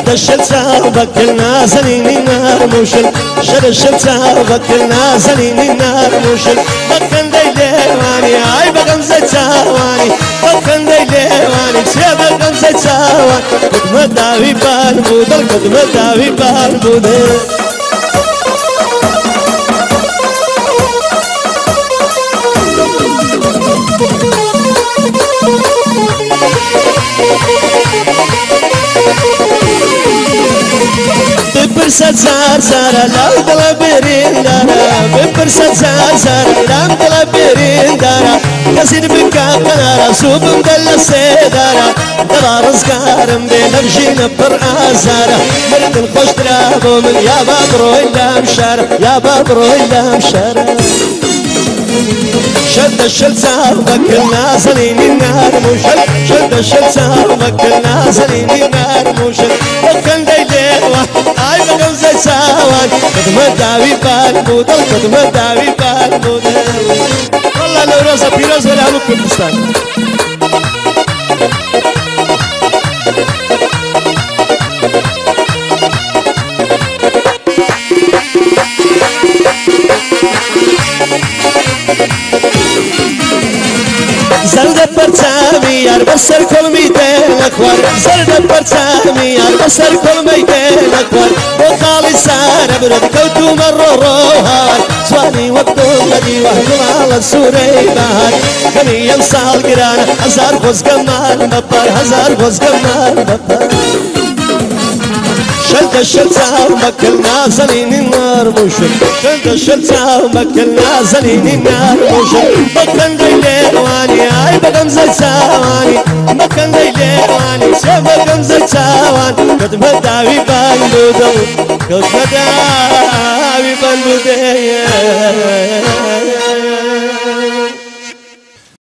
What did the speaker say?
شد الشلسة وبكلنا زنيني نار موشل شد الشلسة وبكلنا زنيني نار موشل بكن ديليواني هاي بكن زيتاواني بكن ديليواني سيا بكن زيتاواني قد مداوي بالبودل قد مداوي بالبودل ببرسة زار زارة لو دلبرين دارا ببرسة زار زارة لو دلبرين دارا كسير بكا قنارا سوب مدل السيدارا دبا رزقارم بنبجين بر آزارا مرد الخوش درابو من يا بابرو إلا مشارا يا بابرو إلا مشارا شد الشلسة وبكلنا زنيني النار موشل شد الشلسة وبكلنا زنيني النار موشل بكن ديليوان هاي بكن زيتاوان قد مداوي بالبودل قد مداوي بالبودل والله لو روزة بيروز ولا هم كردستان زرد برتامي يار بسر كل ميدان اكبر زرد برتامي يار بسر كل ميدان اكبر وخالي سارة برد كوتو مرو روهار زواني وقتو مدي وهدو على السوري بهار كمي يمسال قرانا هزار فوز قمال مبار هزار فوز قمال مبار شد الشلسة ومكلنا زنين النار موشل شد الشلسة ومكلنا زنين النار موشل بكن ديليواني هاي بكن زيتاواني بكن ديليواني سيا بكن زيتاوان قد مداوي بالبودل قد مداوي بالبودل